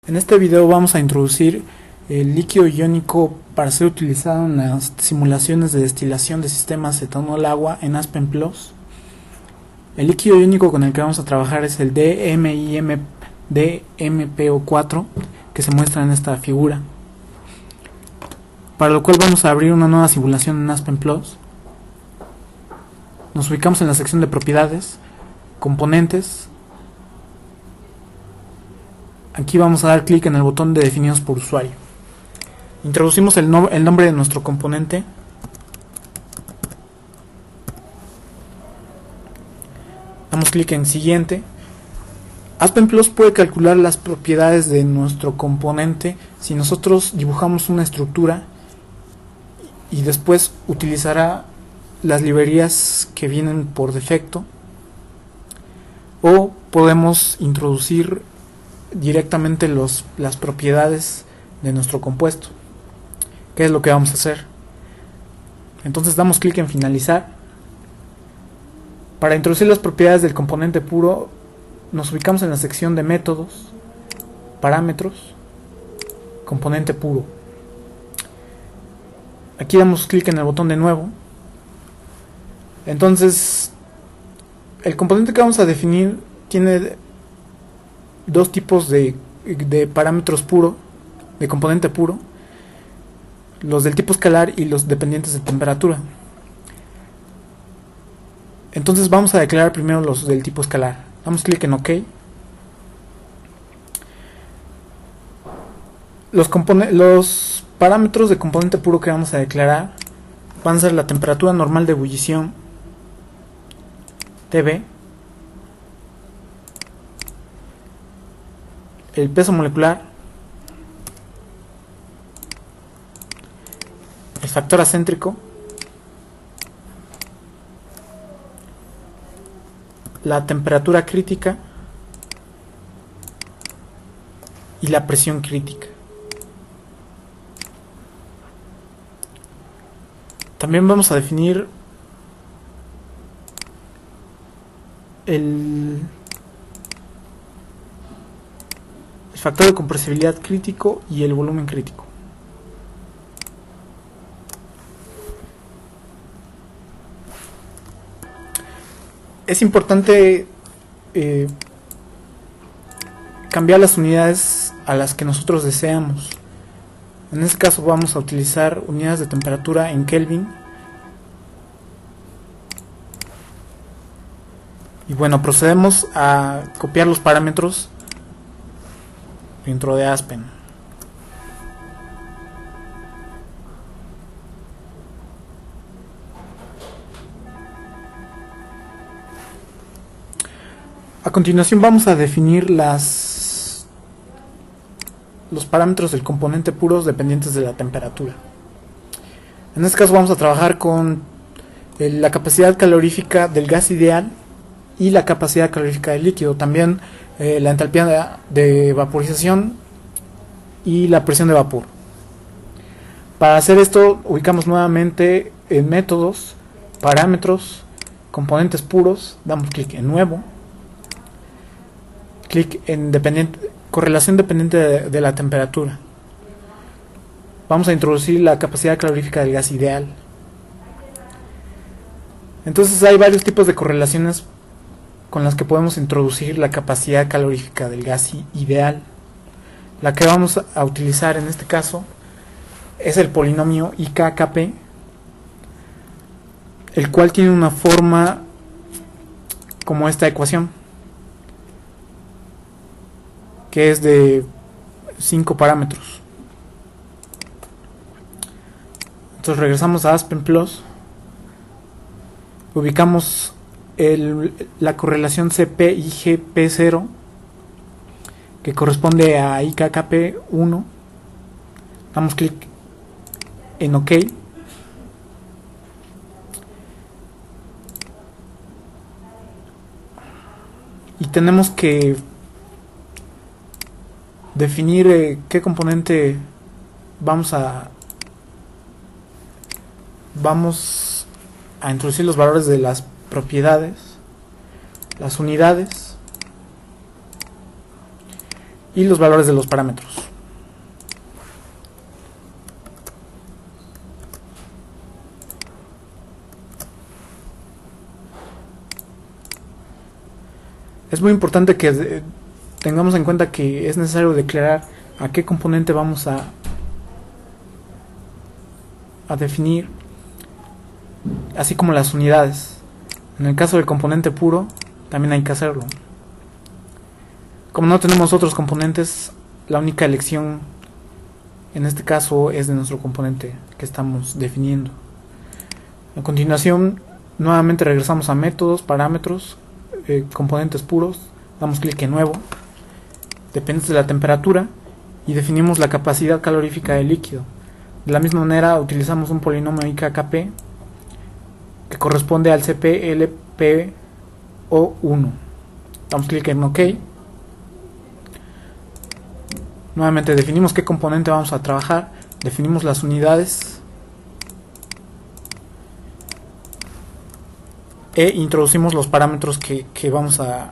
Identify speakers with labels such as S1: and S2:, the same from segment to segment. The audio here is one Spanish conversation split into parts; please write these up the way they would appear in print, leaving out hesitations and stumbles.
S1: En este video vamos a introducir el líquido iónico para ser utilizado en las simulaciones de destilación de sistemas etanol-agua en Aspen Plus. El líquido iónico con el que vamos a trabajar es el DMIMDMPO4, que se muestra en esta figura, para lo cual vamos a abrir una nueva simulación en Aspen Plus. Nos ubicamos en la sección de propiedades, componentes. Aquí vamos a dar clic en el botón de definidos por usuario. Introducimos el nombre de nuestro componente. Damos clic en siguiente. Aspen Plus puede calcular las propiedades de nuestro componente si nosotros dibujamos una estructura y después utilizará las librerías que vienen por defecto, o podemos introducir directamente las propiedades de nuestro compuesto. ¿Qué es lo que vamos a hacer? Entonces damos clic en finalizar. Para introducir las propiedades del componente puro, nos ubicamos en la sección de métodos, parámetros, componente puro. Aquí damos clic en el botón de nuevo. Entonces, el componente que vamos a definir tiene dos tipos de parámetros puro, de componente puro: los del tipo escalar y los dependientes de temperatura. Entonces vamos a declarar primero los del tipo escalar. Damos clic en OK. Los parámetros de componente puro que vamos a declarar van a ser la temperatura normal de ebullición, TB, el peso molecular, el factor acéntrico, la temperatura crítica y la presión crítica. También vamos a definir el factor de compresibilidad crítico y el volumen crítico. Es importante cambiar las unidades a las que nosotros deseamos. En este caso vamos a utilizar unidades de temperatura en Kelvin. Y bueno, procedemos a copiar los parámetros dentro de Aspen. A continuación vamos a definir los parámetros del componente puros dependientes de la temperatura. En este caso vamos a trabajar con la capacidad calorífica del gas ideal y la capacidad calorífica del líquido, también la entalpía de vaporización y la presión de vapor. Para hacer esto ubicamos nuevamente en métodos, parámetros, componentes puros, damos clic en nuevo, clic en correlación dependiente de la temperatura. Vamos a introducir la capacidad calorífica del gas ideal. Entonces hay varios tipos de correlaciones con las que podemos introducir la capacidad calorífica del gas ideal. La que vamos a utilizar en este caso es el polinomio IKKP, el cual tiene una forma como esta ecuación, que es de 5 parámetros. Entonces regresamos a Aspen Plus, ubicamos la correlación CP-IGP0, que corresponde a IKKP1, damos clic en OK. Y tenemos que definir qué componente vamos a introducir los valores de las propiedades, las unidades y los valores de los parámetros. Es muy importante que tengamos en cuenta que es necesario declarar a qué componente vamos a definir, así como las unidades. En el caso del componente puro, también hay que hacerlo. Como no tenemos otros componentes, la única elección en este caso es de nuestro componente que estamos definiendo. A continuación, nuevamente regresamos a métodos, parámetros, componentes puros, damos clic en nuevo, depende de la temperatura, y definimos la capacidad calorífica del líquido. De la misma manera utilizamos un polinomio IKKP que corresponde al CPLPO1. Damos clic en OK. Nuevamente definimos qué componente vamos a trabajar, definimos las unidades e introducimos los parámetros que vamos a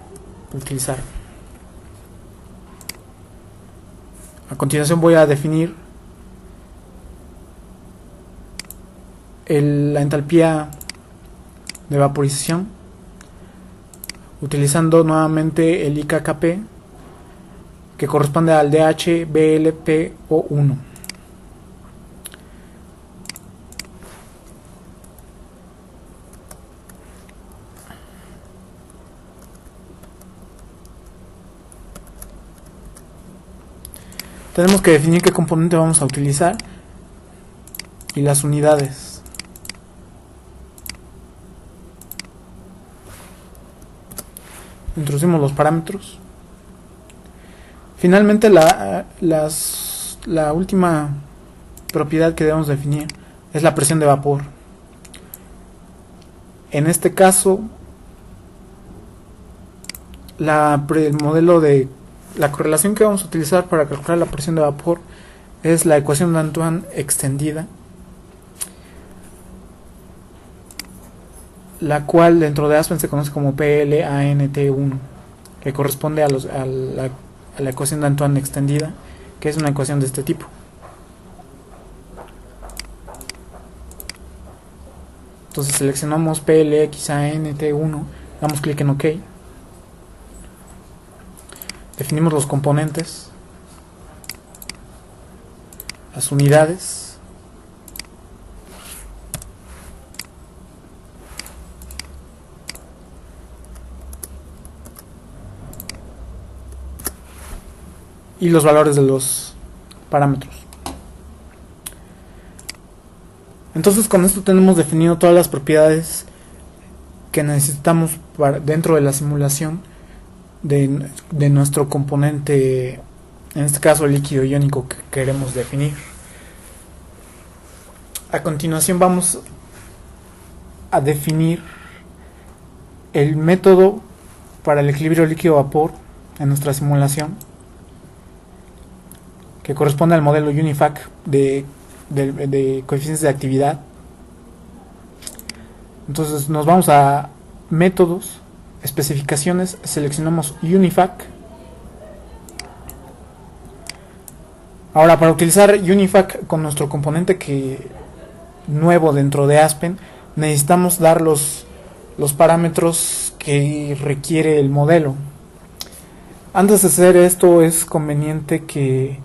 S1: utilizar. A continuación voy a definir la entalpía de vaporización utilizando nuevamente el IKKP que corresponde al DHBLPO1. Tenemos que definir qué componente vamos a utilizar y las unidades. Introducimos los parámetros. Finalmente la última propiedad que debemos definir es la presión de vapor. En este caso el modelo de la correlación que vamos a utilizar para calcular la presión de vapor es la ecuación de Antoine extendida, la cual dentro de Aspen se conoce como PLANT1, que corresponde a la ecuación de Antoine extendida, que es una ecuación de este tipo. Entonces seleccionamos PLXANT1, damos clic en OK, definimos los componentes, las unidades, y los valores de los parámetros. Entonces con esto tenemos definido todas las propiedades que necesitamos dentro de la simulación de nuestro componente, en este caso el líquido iónico que queremos definir. A continuación vamos a definir el método para el equilibrio líquido-vapor en nuestra simulación, que corresponde al modelo UNIFAC de coeficientes de actividad. Entonces nos vamos a métodos, especificaciones, seleccionamos UNIFAC. Ahora, para utilizar UNIFAC con nuestro componente nuevo dentro de Aspen, necesitamos dar los parámetros que requiere el modelo. Antes de hacer esto es conveniente que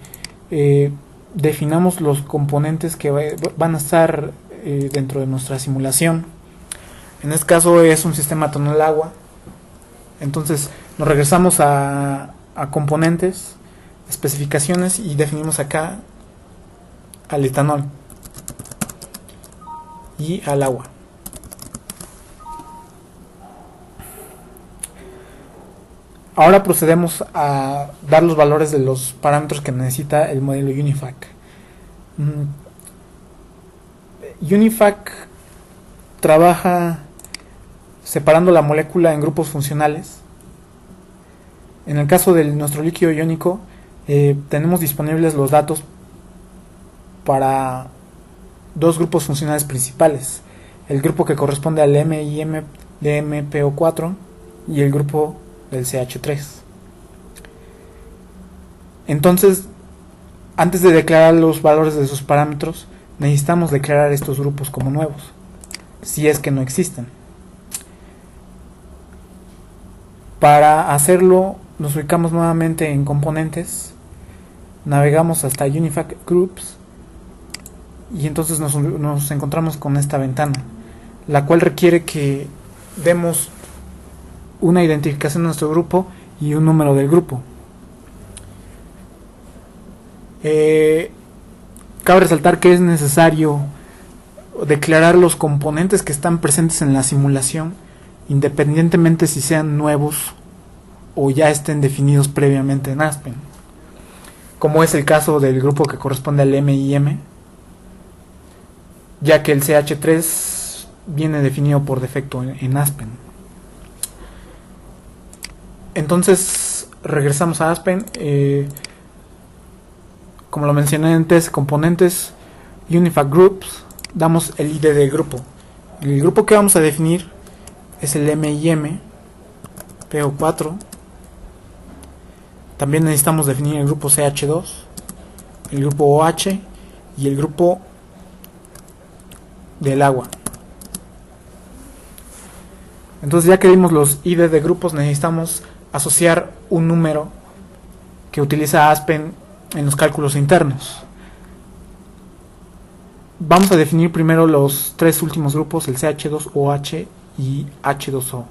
S1: definamos los componentes que van a estar dentro de nuestra simulación. En este caso es un sistema etanol-agua. Entonces nos regresamos a componentes, especificaciones, y definimos acá al etanol y al agua. Ahora procedemos a dar los valores de los parámetros que necesita el modelo UNIFAC. UNIFAC trabaja separando la molécula en grupos funcionales. En el caso de nuestro líquido iónico, tenemos disponibles los datos para dos grupos funcionales principales: el grupo que corresponde al MIM de MPO4 y el grupo del CH3. Entonces, antes de declarar los valores de sus parámetros, necesitamos declarar estos grupos como nuevos, si es que no existen. Para hacerlo, nos ubicamos nuevamente en componentes, navegamos hasta Unifact Groups y entonces nos encontramos con esta ventana, la cual requiere que demos una identificación de nuestro grupo y un número del grupo. Cabe resaltar que es necesario declarar los componentes que están presentes en la simulación, independientemente si sean nuevos o ya estén definidos previamente en Aspen, como es el caso del grupo que corresponde al MIM, ya que el CH3 viene definido por defecto en Aspen. Entonces regresamos a Aspen. Como lo mencioné antes, componentes, Unifact Groups, damos el ID del grupo. El grupo que vamos a definir es el MIM PO4. También necesitamos definir el grupo CH2, el grupo OH y el grupo del agua. Entonces, ya que dimos los ID de grupos, necesitamos asociar un número que utiliza Aspen en los cálculos internos. Vamos a definir primero los tres últimos grupos, el CH2OH y H2O.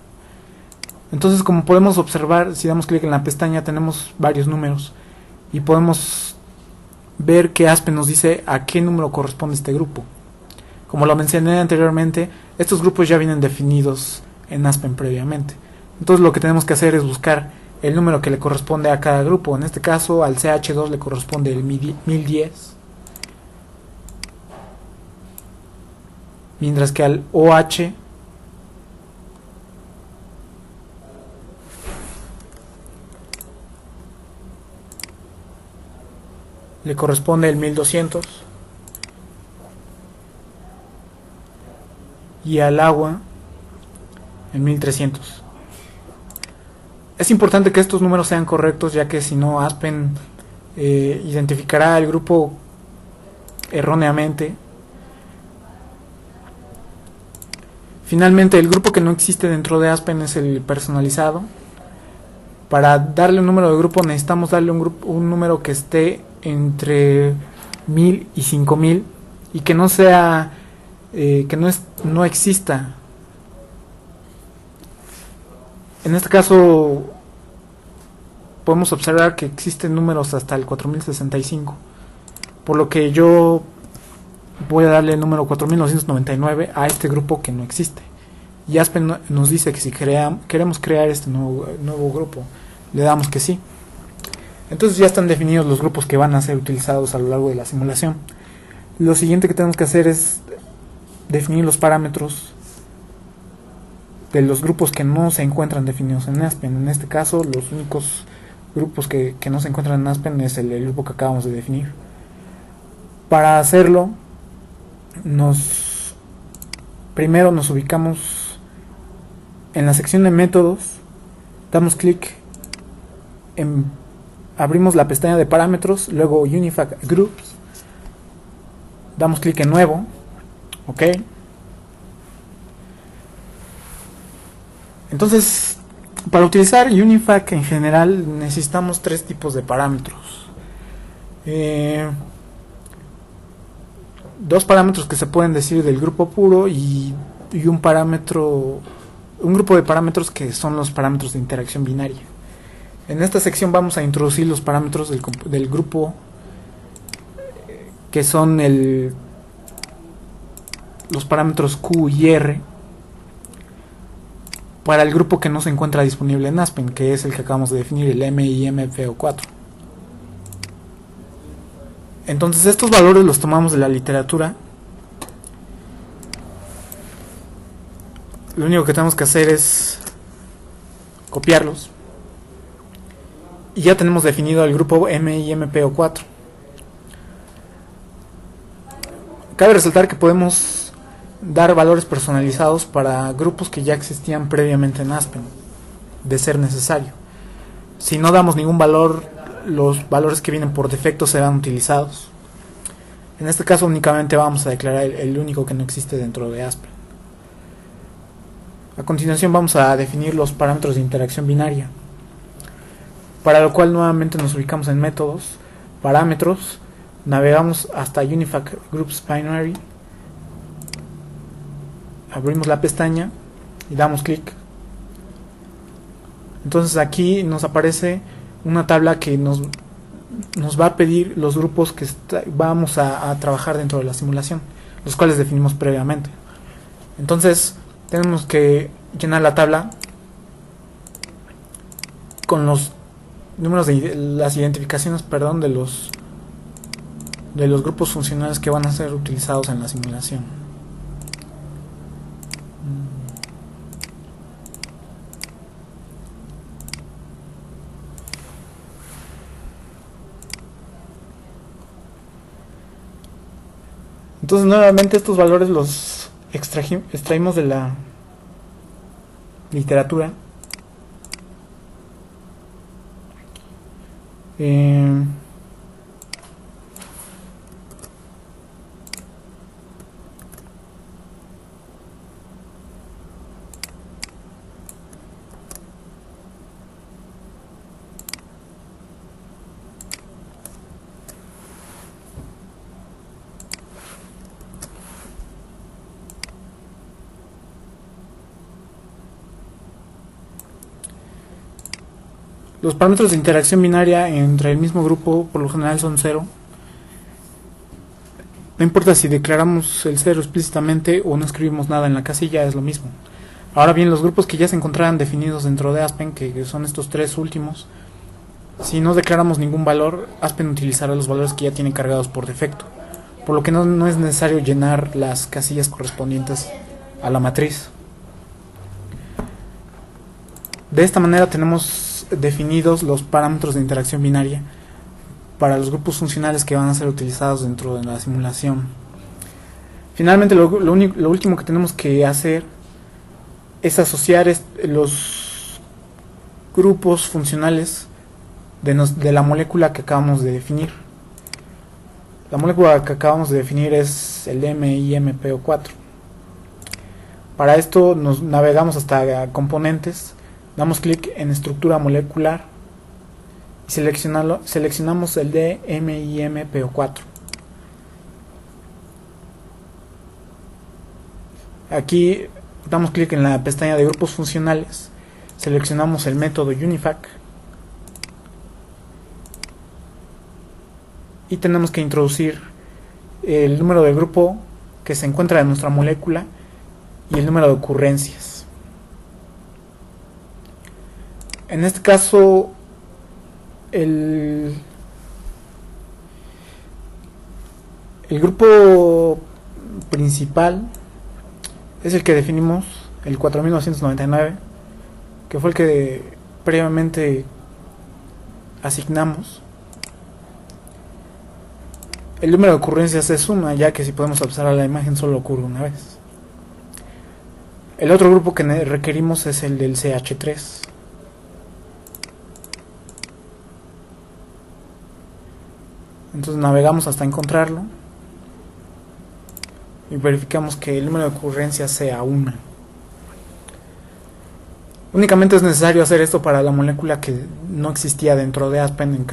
S1: Entonces, como podemos observar, si damos clic en la pestaña, tenemos varios números y podemos ver que Aspen nos dice a qué número corresponde este grupo. Como lo mencioné anteriormente, estos grupos ya vienen definidos en Aspen previamente. Entonces, lo que tenemos que hacer es buscar el número que le corresponde a cada grupo. En este caso, al CH2 le corresponde el 1010, mientras que al OH le corresponde el 1200 y al agua el 1300. Es importante que estos números sean correctos, ya que si no, Aspen identificará el grupo erróneamente. Finalmente, el grupo que no existe dentro de Aspen es el personalizado. Para darle un número de grupo necesitamos darle un número que esté entre 1000 y 5000 y que no sea no exista. En este caso podemos observar que existen números hasta el 4065, por lo que yo voy a darle el número 4999 a este grupo que no existe. Y Aspen nos dice que si queremos crear este nuevo grupo, le damos que sí. Entonces ya están definidos los grupos que van a ser utilizados a lo largo de la simulación. Lo siguiente que tenemos que hacer es definir los parámetros de los grupos que no se encuentran definidos en Aspen. En este caso, los únicos grupos que no se encuentran en Aspen es el grupo que acabamos de definir. Para hacerlo, primero nos ubicamos en la sección de métodos, damos clic abrimos la pestaña de parámetros, luego Unifact Groups, damos clic en nuevo, ok. Entonces, para utilizar Unifact en general necesitamos tres tipos de parámetros. Dos parámetros que se pueden decir del grupo puro y un grupo de parámetros que son los parámetros de interacción binaria. En esta sección vamos a introducir los parámetros del grupo, que son los parámetros Q y R, para el grupo que no se encuentra disponible en Aspen, que es el que acabamos de definir, el MIMPO4. Entonces estos valores los tomamos de la literatura. Lo único que tenemos que hacer es copiarlos y ya tenemos definido el grupo MIMPO4. Cabe resaltar que podemos dar valores personalizados para grupos que ya existían previamente en Aspen, de ser necesario. Si no damos ningún valor, los valores que vienen por defecto serán utilizados. En este caso únicamente vamos a declarar el único que no existe dentro de Aspen. A continuación vamos a definir los parámetros de interacción binaria, para lo cual nuevamente nos ubicamos en métodos, parámetros, navegamos hasta Unifac Groups Binary, abrimos la pestaña y damos clic. Entonces aquí nos aparece una tabla que nos va a pedir los grupos que vamos a trabajar dentro de la simulación, los cuales definimos previamente. Entonces tenemos que llenar la tabla con los números de las identificaciones, perdón, de los grupos funcionales que van a ser utilizados en la simulación. Entonces nuevamente estos valores los extraímos de la literatura. Los parámetros de interacción binaria entre el mismo grupo por lo general son 0. No importa si declaramos el 0 explícitamente o no escribimos nada en la casilla, es lo mismo. Ahora bien, los grupos que ya se encontraran definidos dentro de Aspen, que son estos tres últimos, si no declaramos ningún valor, Aspen utilizará los valores que ya tiene cargados por defecto, por lo que no es necesario llenar las casillas correspondientes a la matriz. De esta manera tenemos definidos los parámetros de interacción binaria para los grupos funcionales que van a ser utilizados dentro de la simulación. Finalmente lo último que tenemos que hacer es asociar los grupos funcionales de la molécula que acabamos de definir. La molécula que acabamos de definir es el MIMPO4. Para esto nos navegamos hasta componentes, damos clic en estructura molecular y seleccionamos el de MIMPO4. Aquí damos clic en la pestaña de grupos funcionales, seleccionamos el método Unifac y tenemos que introducir el número de grupo que se encuentra en nuestra molécula y el número de ocurrencias. En este caso el grupo principal es el que definimos, el 4999, que fue el que previamente asignamos. El número de ocurrencias es 1, ya que si podemos observar la imagen solo ocurre una vez. El otro grupo que requerimos es el del CH3. Entonces navegamos hasta encontrarlo y verificamos que el número de ocurrencias sea 1. Únicamente es necesario hacer esto para la molécula que no existía dentro de Aspen,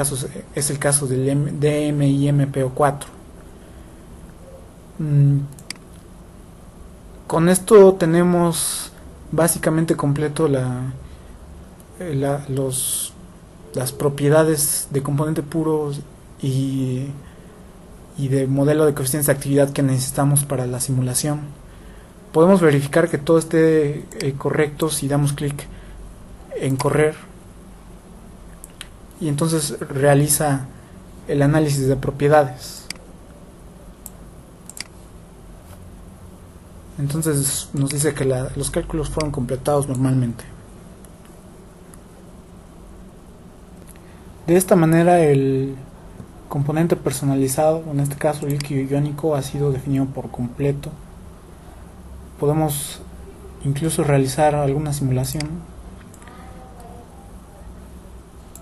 S1: es el caso del DMIMPO4. Con esto tenemos básicamente completo las propiedades de componente puro y de modelo de coeficientes de actividad que necesitamos para la simulación. Podemos verificar que todo esté correcto si damos clic en correr y entonces realiza el análisis de propiedades. Entonces nos dice que los cálculos fueron completados normalmente. De esta manera el componente personalizado, en este caso líquido iónico, ha sido definido por completo. Podemos incluso realizar alguna simulación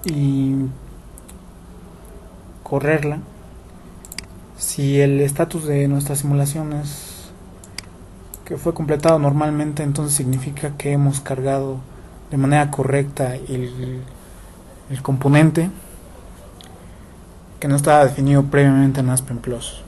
S1: y correrla. Si el estatus de nuestra simulación es que fue completado normalmente, entonces significa que hemos cargado de manera correcta el componente que no estaba definido previamente en Aspen Plus.